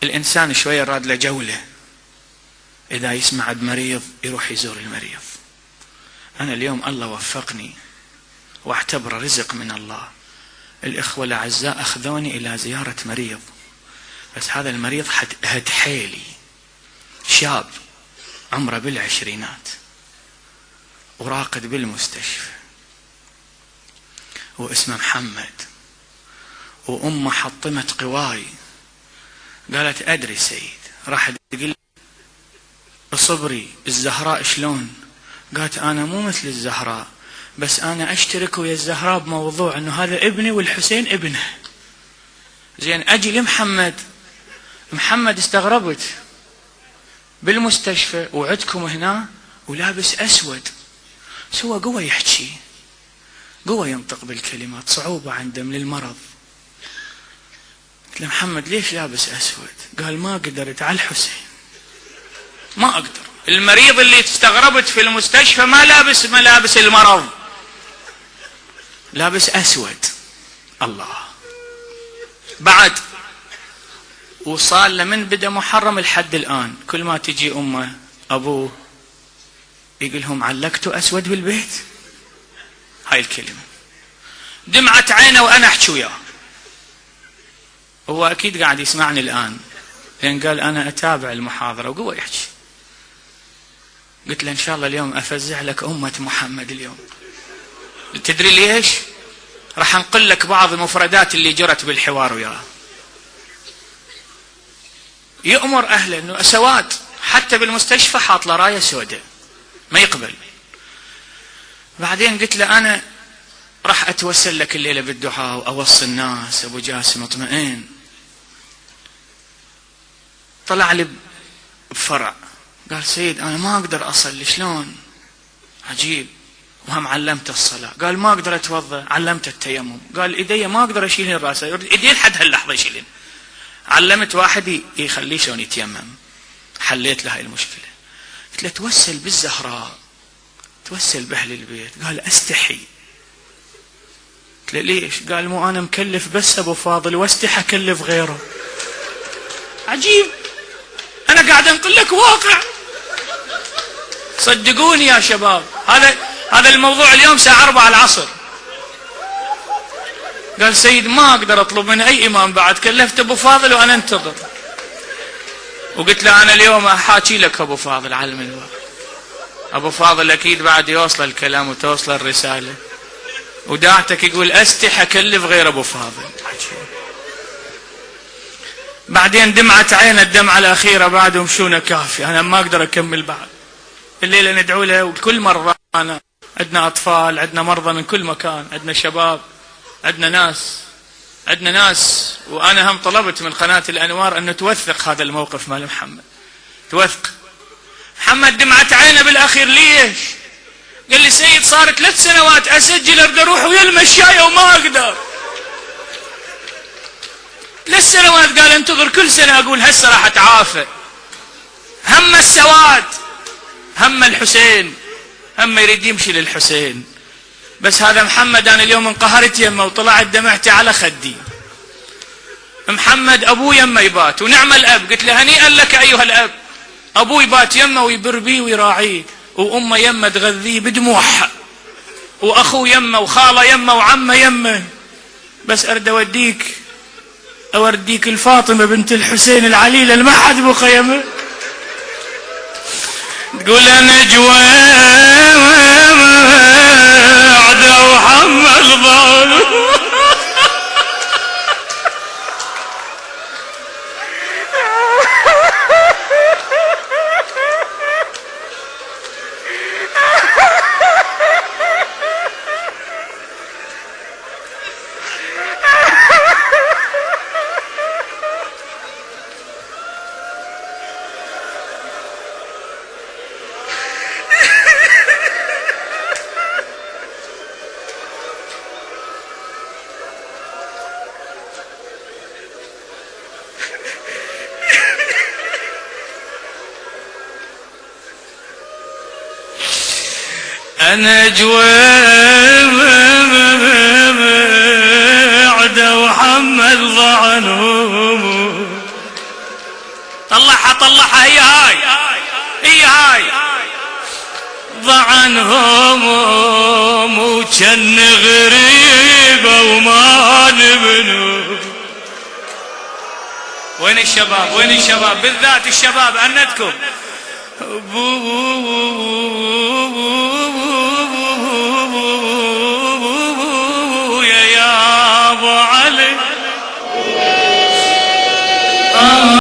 الإنسان شوية راد له جولة، إذا يسمع بمريض يروح يزور المريض. أنا اليوم الله وفقني واعتبر رزق من الله، الإخوة الأعزاء أخذوني إلى زيارة مريض، بس هذا المريض هد حيلي، شاب عمره بالعشرينات وراقد بالمستشفى، واسمه محمد، وأمه حطمت قواي، قالت أدري سيد، راح تقول صبري الزهراء شلون؟ قالت أنا مو مثل الزهراء، بس أنا أشترك ويا الزهراء بموضوع أنه هذا ابني والحسين ابنه. زين أجي لمحمد، محمد استغربت بالمستشفى وعدكم هنا ولابس أسود، سوى قوة يحكي، قوة ينطق بالكلمات، صعوبة عنده من المرض. قلت له محمد ليش لابس أسود؟ قال ما قدرت على الحسين، ما أقدر. المريض اللي استغربت في المستشفى ما لابس ملابس المرض، لابس أسود. الله. بعد وصار له من بدأ محرم لحد الآن، كل ما تجي أمه أبوه يقول لهم علقتوا أسود بالبيت، هاي الكلمة. دمعت عينه وأنا أحكي وياه، هو أكيد قاعد يسمعني الآن، لأن قال أنا أتابع المحاضرة وقوة يحكي. قلت له إن شاء الله اليوم أفزع لك أمة محمد اليوم. تدري ليش؟ راح أنقل لك بعض المفردات اللي جرت بالحوار وياه. يأمر أهله أنه سواد، حتى بالمستشفى حاط له راية سوداء ما يقبل. بعدين قلت له أنا راح أتوسل لك الليلة بالدعاء وأوصي الناس. أبو جاسم اطمئن. طلع لي بفرع، قال سيد أنا ما أقدر أصلي، شلون؟ عجيب. وهم علمت الصلاة. قال ما أقدر أتوضأ، علمت التيمم. قال إيدي ما أقدر أشيلهن رأسي، إيدي لحد هاللحظة يشيلهن. علمت واحد يخليه شلون يتيمم، حليت له هاي المشكلة. قلت له توسل بالزهراء، توسل بأهل البيت. قال أستحي. قلت له ليش؟ قال مو أنا مكلف بس أبو فاضل واستحي أكلف غيره. عجيب، أنا قاعد أنقل لك واقع، صدقوني يا شباب. هذا الموضوع اليوم الساعة 4 العصر. قال سيد ما أقدر أطلب من أي إمام بعد، كلفت أبو فاضل وأنا أنتظر. وقلت له أنا اليوم أحاكي لك أبو فاضل على المنبر. أبو فاضل أكيد بعد يوصل الكلام وتوصل الرسالة، وداعتك يقول أستحي أكلف غير أبو فاضل. بعدين دمعت عين الدمعة الأخيرة بعد ومشونا كافي، أنا ما أقدر أكمل بعد. الليلة ندعو له، وكل مرة عندنا أطفال، عندنا مرضى من كل مكان، عندنا شباب، عندنا ناس. وأنا هم طلبت من قناة الأنوار أن توثق هذا الموقف مال محمد، توثق. محمد دمعت عينه بالأخير. ليش؟ قال لي سيد صار 3 سنوات أسجل أريد أروح ويا المشاية وما أقدر. 3 سنوات. قال انتظر كل سنة أقول هسه راح أتعافى. هم السواد، هم الحسين، هم يريد يمشي للحسين. بس هذا محمد أنا اليوم انقهرت يمه وطلعت دمعتي على خدي. محمد أبوه يمه يبات، ونعم الأب. قلت له هنيئا لك أيها الأب، أبوه يبات يمه ويبر بيه ويراعيه، وأمه يمه تغذيه بدموعها، وأخوه يمه، وخاله يمه، وعمه يمه. بس أرد أوديك الفاطمة بنت الحسين العليلة اللي ما حد بقى يمه. تقول أنا جواد وحمل ظالم. أنا جواد وحمل ظعنهم. طلعها هي هاي ضع عنهم وكن غريبة وما نبنوا. وين الشباب بالذات الشباب أنتكم